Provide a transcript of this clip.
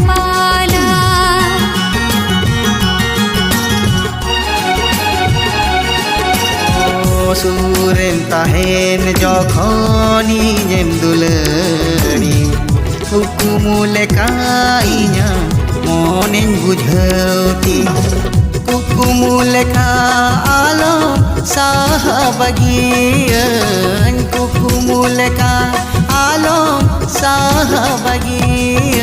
kepala. Suren tahen jokhon inyem dulani kukumu lekainya monen bujhauti kukumu leka alam sahabagian kukumu leka alam sahabagian